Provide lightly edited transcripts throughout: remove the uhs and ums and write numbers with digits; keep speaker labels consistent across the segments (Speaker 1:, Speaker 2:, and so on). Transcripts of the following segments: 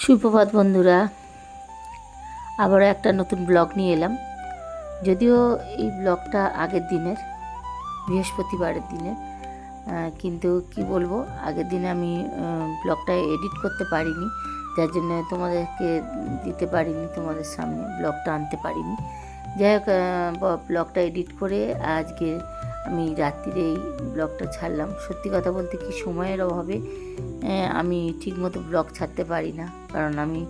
Speaker 1: সুপ্রভাত বন্ধুরা, আবারও একটা নতুন ব্লগ নিয়ে এলাম। যদিও এই ব্লগটা আগের দিনের, বৃহস্পতিবারের দিনের, কিন্তু কি বলবো, আগের দিনে আমি ব্লগটা এডিট করতে পারিনি, যার জন্য তোমাদেরকে দিতে পারিনি, তোমাদের সামনে ব্লগটা আনতে পারিনি। যাই হোক, ব্লগটা এডিট করে আজকে আমি রাত্রিরে এই ব্লগটা ছাড়লাম। সত্যি কথা বলতে কি, সময়ের অভাবে আমি ঠিকমতো ব্লগ ছাড়তে পারি না। কারণ আমি,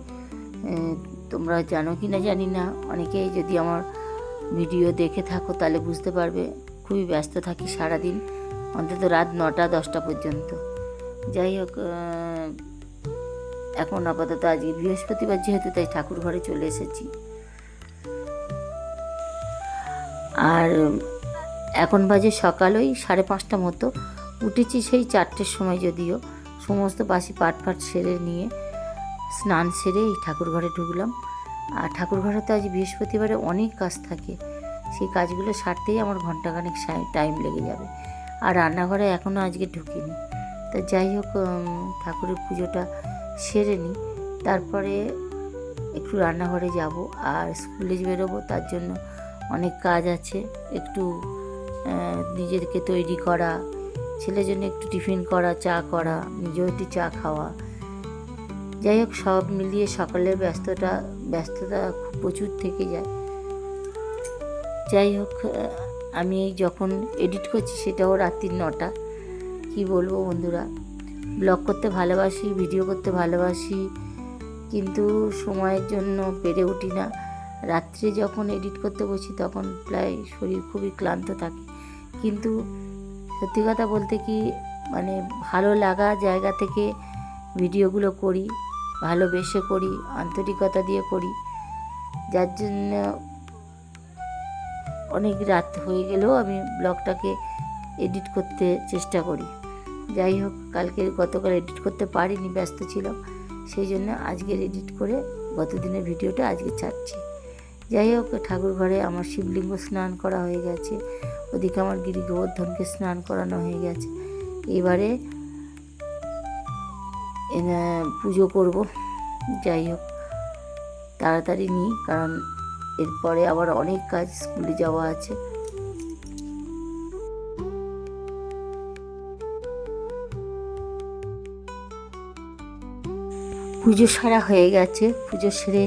Speaker 1: তোমরা জানো কি না জানি না, অনেকেই যদি আমার ভিডিও দেখে থাকো তাহলে বুঝতে পারবে, খুবই ব্যস্ত থাকি সারাদিন, অন্তত রাত 9টা-10টা পর্যন্ত। যাই হোক, এখন আপাতত আজকে বৃহস্পতিবার যেহেতু, তাই ঠাকুর ঘরে চলে এসেছি। আর এখন বাজে সকাল ওই 5:30 মতো। উঠেছি সেই 4টের সময়, যদিও সমস্ত বাসি পাট সেরে নিয়ে স্নান সেরে এই ঠাকুর ঘরে ঢুকলাম। আর ঠাকুর ঘরে তো আজ বৃহস্পতিবারে অনেক কাজ থাকে, সেই কাজগুলো সারতেই আমার ঘন্টাখানেক টাইম লেগে যাবে। আর রান্নাঘরে এখনও আজকে ঢুকিনি। তা যাই হোক, ঠাকুরের পুজোটা সেরে নিই, তারপরে একটু রান্নাঘরে যাব। আর স্কুলে বেরোবো, তার জন্য অনেক কাজ আছে। একটু নিজেকে তৈরি করা, ছেলের জন্য একটু টিফিন করা, চা করা, নিজেও একটু চা খাওয়া। যাই হোক, সব মিলিয়ে সকালের ব্যস্ততা খুব প্রচুর থেকে যায়। যাই হোক, আমি এই যখন এডিট করছি সেটাও রাত্রি 9টা। কি বলবো বন্ধুরা, ব্লগ করতে ভালোবাসি, ভিডিও করতে ভালোবাসি, কিন্তু সময়ের জন্য পেরে উঠি না। রাত্রে যখন এডিট করতে বসি তখন প্রায় শরীর খুবই ক্লান্ত থাকে। কিন্তু সত্যি কথা বলতে কি, মানে ভালো লাগা জায়গা থেকে ভিডিওগুলো করি, ভালোবেসে করি, আন্তরিকতা দিয়ে করি, যার জন্য অনেক রাত হয়ে গেলেও আমি ব্লগটাকে এডিট করতে চেষ্টা করি। যাই হোক, গতকাল এডিট করতে পারিনি, ব্যস্ত ছিলাম, সেই জন্য আজকের এডিট করে গতদিনের ভিডিওটা আজকে ছাড়ছি। যাই হোক, ঠাকুর ঘরে আমার শিবলিঙ্গ স্নান করা হয়ে গেছে, ওদিকে আমার গিরি গোবর্ধনকে স্নান করানো হয়ে গেছে। এবারে পুজো করব। যাই হোক, তাড়াতাড়ি নিই, কারণ এরপরে আবার অনেক কাজ, স্কুলে যাওয়া আছে। পুজো সারা হয়ে গেছে, পুজো সেরে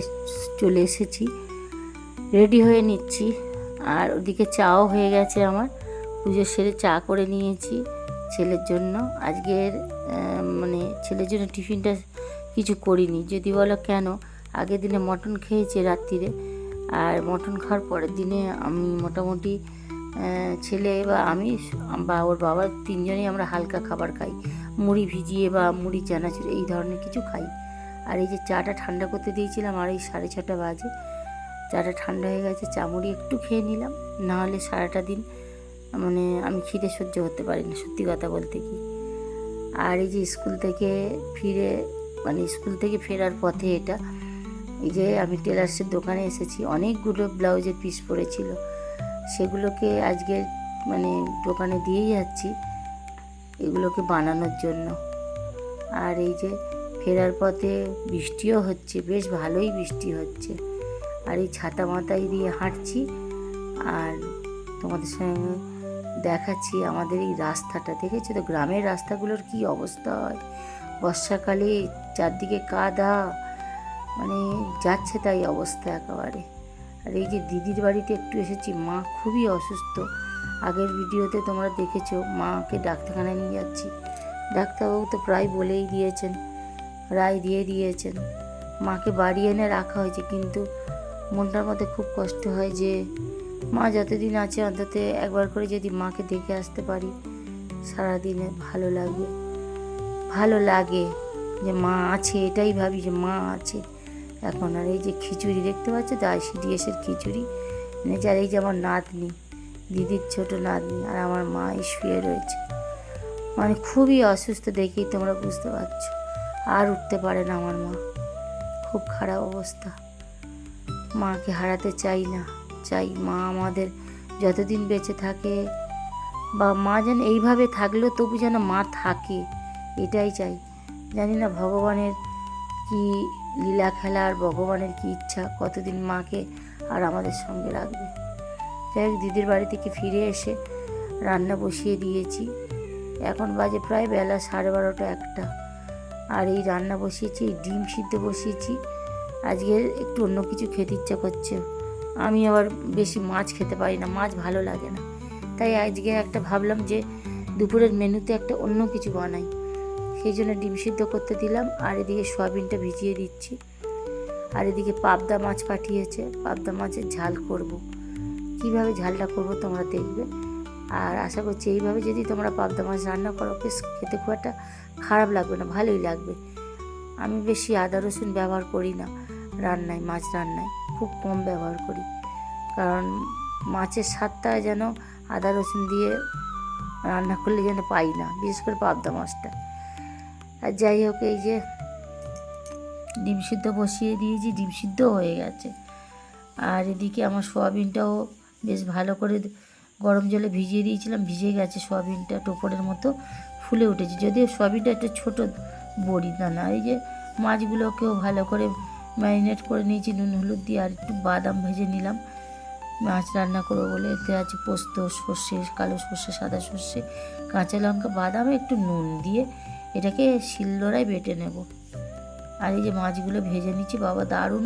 Speaker 1: চলে এসেছি, রেডি হয়ে নিচ্ছি। আর ওদিকে চাও হয়ে গেছে আমার, পুজো সেরে চা করে নিয়েছি ছেলের জন্য। আজকের ছেলের জন্য টিফিনটা কিছু করিনি। যদি বলো কেন, আগের দিনে মটন খেয়েছে রাত্রিরে, আর মটন খাওয়ার পরের দিনে আমি মোটামুটি ছেলে বা আমি বা ওর বাবা 3জনেই আমরা হালকা খাবার খাই, মুড়ি ভিজিয়ে বা মুড়ি চানাচুর এই ধরনের কিছু খাই। আর এই যে চাটা ঠান্ডা করতে দিয়েছিলাম, আর এই 6:30 বাজে, চাটা ঠান্ডা হয়ে গেছে, চা মুড়ি একটু খেয়ে নিলাম, নাহলে সারাটা দিন আমি খিদে সহ্য করতে পারি না, সত্যি কথা বলতে কি। আর এই যে স্কুল থেকে ফেরার পথে এটা, এই যে আমি টেলার্সের দোকানে এসেছি, অনেকগুলো ব্লাউজের পিস পড়েছিল, সেগুলোকে আজকে দোকানে দিয়ে যাচ্ছি এগুলোকে বানানোর জন্য। আর এই যে ফেরার পথে বৃষ্টিও হচ্ছে, বেশ ভালোই বৃষ্টি হচ্ছে। আর এই ছাতা মাথায় দিয়ে হাঁটছি, আর তোমাদের সঙ্গে দেখাচ্ছি আমাদের এই রাস্তাটা। দেখেছো তো গ্রামের রাস্তাগুলোর কি অবস্থা হয় বর্ষাকালে, চারদিকে কাদা, যাচ্ছে তাই অবস্থা একেবারে। আর এই যে দিদির বাড়িতে একটু এসেছি, মা খুবই অসুস্থ, আগের ভিডিওতে তোমরা দেখেছো, মাকে ডাক্তারখানায় নিয়ে যাচ্ছি। ডাক্তারবাবু তো প্রায় বলেই দিয়েছেন, রায় দিয়ে দিয়েছেন, মাকে বাড়ি এনে রাখা হয়েছে। কিন্তু মনটার মধ্যে খুব কষ্ট হয় যে মা যতদিন আছে অন্তত একবার করে যদি মাকে দেখে আসতে পারি, সারাদিনে ভালো লাগে যে মা আছে, এটাই ভাবি যে মা আছে এখন। আর এই যে খিচুড়ি দেখতে পাচ্ছ তো, ICDS-এর খিচুড়ি এনেছে। আর এই যে আমার নাতনি, দিদির ছোট নাতনি, আর আমার মা শুয়ে রয়েছে, খুবই অসুস্থ, দেখেই তোমরা বুঝতে পারছো। আর উঠতে পারে না আমার মা, খুব খারাপ অবস্থা। মাকে হারাতে চাই না, চাই মা আমাদের যতদিন বেঁচে থাকে, বা মা যেন এইভাবে থাকলেও তবু যেন মা থাকে, এটাই চাই। জানি না ভগবানের কি লীলা খেলা আর ভগবানের কি ইচ্ছা, কতদিন মাকে আর আমাদের সঙ্গে রাখবে। যাই হোক, দিদির বাড়ি থেকে ফিরে এসে রান্না বসিয়ে দিয়েছি। এখন বাজে প্রায় বেলা 12:30 1টা। আর এই রান্না বসিয়েছি, এই ডিম সিদ্ধ বসিয়েছি। আজকে একটু অন্য কিছু খেতে ইচ্ছা করছে। আমি আবার বেশি মাছ খেতে পারি না, মাছ ভালো লাগে না, তাই আজকে একটা ভাবলাম যে দুপুরের মেনুতে একটা অন্য কিছু বানাই। সেই জন্য ডিম সিদ্ধ করতে দিলাম, আর এদিকে সয়াবিনটা ভিজিয়ে দিচ্ছি। আর এদিকে পাবদা মাছ পাঠিয়েছে, পাবদা মাছের ঝাল করব। কিভাবে ঝালটা করব তোমরা দেখবে। আর আশা করছি এইভাবে যদি তোমরা পাবদা মাছ রান্না করো, বেশ খেতে খুব একটা খারাপ লাগবে না, ভালোই লাগবে। আমি বেশি আদা রসুন ব্যবহার করি না রান্নায়, মাছ রান্নায় খুব কম ব্যবহার করি, কারণ মাছের স্বাদটা যেন আদা রসুন দিয়ে রান্না করলে যেন পাই না, বিশেষ করে পাবদা মাছটা। আর যাই হোক, এই যে ডিম সিদ্ধ বসিয়ে দিয়েছি, ডিম সিদ্ধ হয়ে গেছে। আর এদিকে আমার সয়াবিনটাও বেশ ভালো করে গরম জলে ভিজিয়ে দিয়েছিলাম, ভিজে গেছে সয়াবিনটা, টোপরের মতো ফুলে উঠেছে। যদিও সয়াবিনটা একটা ছোটো বড়ি দানা। এই যে মাছগুলোকেও ভালো করে ম্যারিনেট করে নিয়েছি নুন হলুদ দিয়ে, আর একটু বাদাম ভেজে নিলাম মাছ রান্না করবো বলে। এতে আছে পোস্ত, সর্ষে, কালো সর্ষে, সাদা সর্ষে, কাঁচা লঙ্কা, বাদাম, একটু নুন দিয়ে এটাকে শিলনোড়ায় বেটে নেব। আর এই যে মাছগুলো ভেজে নিচ্ছি, বাবা দারুণ,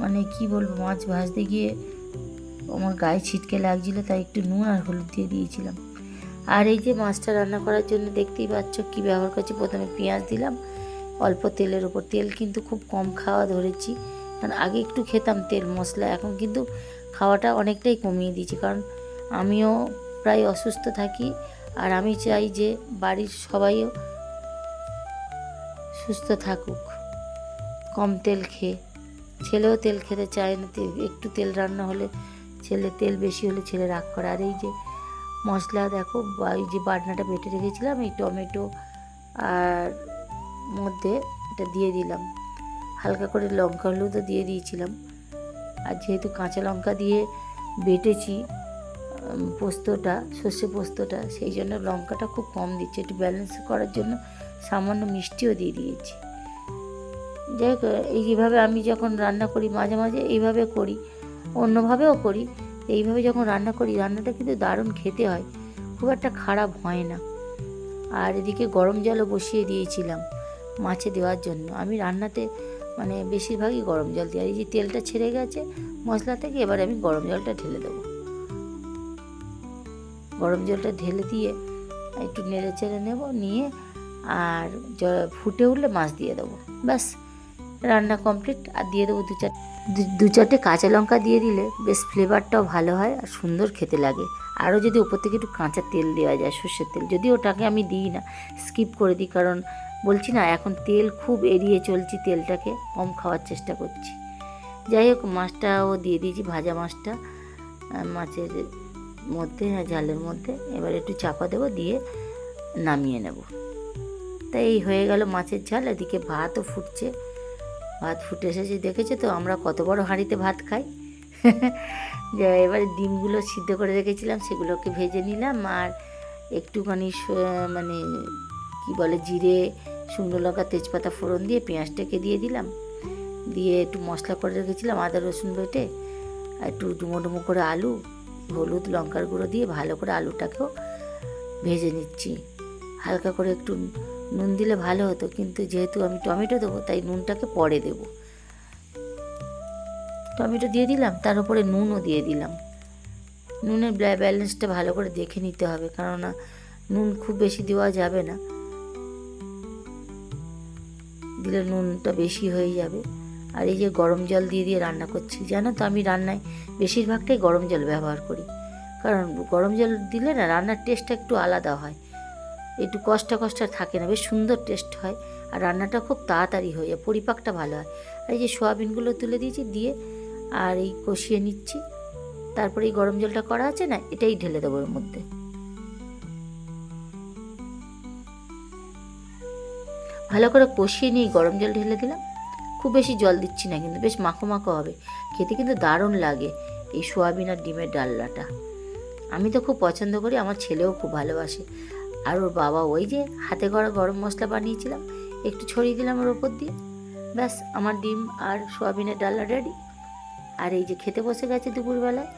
Speaker 1: মানে কি বলবো, মাছ ভাজতে গিয়ে আমার গায়ে ছিটকে লাগছিলো, তাই একটু নুন আর হলুদ দিয়ে দিয়েছিলাম। আর এই যে মাছটা রান্না করার জন্য দেখতেই পাচ্ছ কী ব্যবহার করছি। প্রথমে পেঁয়াজ দিলাম অল্প তেলের ওপর। তেল কিন্তু খুব কম খাওয়া ধরেছি, কারণ আগে একটু খেতাম তেল মশলা, এখন কিন্তু খাওয়াটা অনেকটাই কমিয়ে দিয়েছি, কারণ আমিও প্রায় অসুস্থ থাকি। আর আমি চাই যে বাড়ির সবাইও সুস্থ থাকুক, কম তেল খেয়ে। ছেলেও তেল খেতে চায় না, একটু তেল রান্না হলে ছেলে, তেল বেশি হলে ছেলে রাগ করে। আর এই যে মশলা দেখো, এই যে বাটনাটা বেটে রেখেছিলাম, এই টমেটো আর মধ্যে এটা দিয়ে দিলাম, হালকা করে লঙ্কা হলুদও দিয়ে দিয়েছিলাম। আর যেহেতু কাঁচা লঙ্কা দিয়ে বেটেছি পোস্তটা, সর্ষে পোস্তটা, সেই জন্য লঙ্কাটা খুব কম দিচ্ছি, একটু ব্যালেন্স করার জন্য সামান্য মিষ্টিও দিয়ে দিয়েছি। যাই হোক, এইভাবে আমি যখন রান্না করি মাঝে মাঝে এইভাবে করি, অন্যভাবেও করি। এইভাবে যখন রান্না করি, রান্নাটা কিন্তু দারুণ খেতে হয়, খুব একটা খারাপ হয় না। আর এদিকে গরম জলও বসিয়ে দিয়েছিলাম মাছে দেওয়ার জন্য। আমি রান্নাতে মানে বেশিরভাগই গরম জল দিই। আর এই যে তেলটা ছেড়ে গেছে মশলা থেকে, এবার আমি গরম জলটা ঢেলে দেবো। গরম জলটা ঢেলে দিয়ে একটু নেড়ে চেড়ে নেবো, নিয়ে আর ফুটে উঠলে মাছ দিয়ে দেবো, ব্যাস রান্না কমপ্লিট। আর দিয়ে দেবো দু চারটে কাঁচা লঙ্কা দিয়ে দিলে বেশ ফ্লেভারটাও ভালো হয় আর সুন্দর খেতে লাগে। আরও যদি ওপর থেকে একটু কাঁচা তেল দেওয়া যায়, সর্ষের তেল, যদি ওটাকে আমি দিই না, স্কিপ করে দিই, কারণ বলছি না এখন তেল খুব এড়িয়ে চলছি, তেলটাকে কম খাওয়ার চেষ্টা করছি। যাই হোক, মাছটাও দিয়ে দিয়েছি, ভাজা মাছটা মাছের মধ্যে, ঝালের মধ্যে। এবার একটু চাপা দেবো, দিয়ে নামিয়ে নেব। তাই এই হয়ে গেল মাছের ঝাল। এদিকে ভাতও ফুটছে, ভাত ফুটে এসেছে, দেখেছো তো আমরা কত বড় হাঁড়িতে ভাত খাই। এবারে ডিমগুলো সিদ্ধ করে রেখেছিলাম, সেগুলোকে ভেজে নিলাম, আর একটুখানি মানে কি বলে, জিরে, শুকনো লঙ্কা, তেজপাতা ফোড়ন দিয়ে পেঁয়াজটাকে দিয়ে দিলাম, দিয়ে একটু মশলা করে রেখেছিলাম আদা রসুন বেটে, আর একটু ডুমো ডুমো করে আলু, হলুদ লঙ্কার গুঁড়ো দিয়ে ভালো করে আলুটাকেও ভেজে নিচ্ছি। হালকা করে একটু নুন দিলে ভালো হতো, কিন্তু যেহেতু আমি টমেটো দেবো তাই নুনটাকে পরে দেবো। টমেটো দিয়ে দিলাম, তার উপরে নুনও দিয়ে দিলাম। নুনের ব্যালেন্সটা ভালো করে দেখে নিতে হবে, কেননা নুন খুব বেশি দেওয়া যাবে না, দিলে নুনটা বেশি হয়ে যাবে। আর এই যে গরম জল দিয়ে দিয়ে রান্না করছি, জানো তো আমি রান্নায় বেশিরভাগটাই গরম জল ব্যবহার করি, কারণ গরম জল দিলে না রান্নার টেস্টটা একটু আলাদা হয়, একটু কষ্ট থাকে না, বেশ সুন্দর টেস্ট হয়, আর রান্নাটা খুব তাড়াতাড়ি হয়ে যায়, পরিপাকটা ভালো হয়। আর এই যে সোয়াবিনগুলো তুলে দিয়েছি, দিয়ে আর এই কষিয়ে নিচ্ছি। তারপরে এই গরম জলটা করা আছে না, এটাই ঢেলে দেবো এর মধ্যে। ভালো করে কষিয়ে নিয়ে গরম জল ঢেলে দিলাম, খুব বেশি জল দিচ্ছি না, কিন্তু বেশ মাখো মাখো হবে, খেতে কিন্তু দারুণ লাগে এই সোয়াবিন আর ডিমের ডালনাটা। আমি তো খুব পছন্দ করি, আমার ছেলেও খুব ভালোবাসে। আর ওর বাবা ওই যে হাতে করা গরম মশলা বানিয়েছিলাম, একটু ছড়িয়ে দিলাম ওর ওপর দিয়ে, ব্যাস আমার ডিম আর সোয়াবিনের ডালনা রেডি। আর এই যে খেতে বসে গেছে দুপুরবেলায়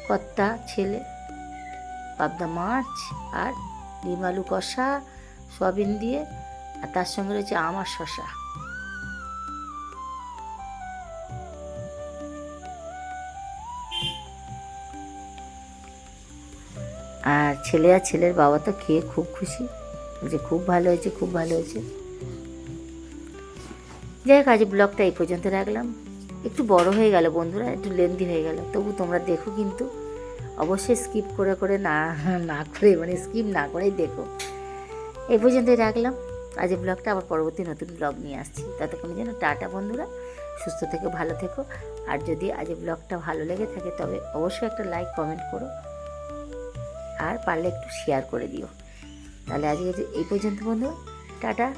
Speaker 1: কর্তা ছেলে, পাবদা মাছ আর ডিম আলু কষা সোয়াবিন দিয়ে, আর তার সঙ্গে রয়েছে আম আর শশা। আর ছেলে আর ছেলের বাবা তো খেয়ে খুব খুশি যে খুব ভালো হয়েছে, খুব ভালো হয়েছে। যাই হোক, আজ ব্লগটা এই পর্যন্ত রাখলাম। একটু বড় হয়ে গেল বন্ধুরা, একটু লেন্দি হয়ে গেল, তবু তোমরা দেখো কিন্তু অবশ্যই স্কিপ করে করে না করে, মানে স্কিপ না করেই দেখো। এই পর্যন্তই রাখলাম আজ ব্লগটা, আবার পরবর্তী নতুন ব্লগ নিয়ে আসছি। ততক্ষণে যেন টাটা বন্ধুরা, সুস্থ থেকো, ভালো থেকো। আর যদি আজ ব্লগটা ভালো লেগে থাকে তবে অবশ্যই একটা লাইক কমেন্ট করো, আর পারলে একটু শেয়ার করে দিও। তাহলে আজকে এই পর্যন্ত বন্ধু, টাটা।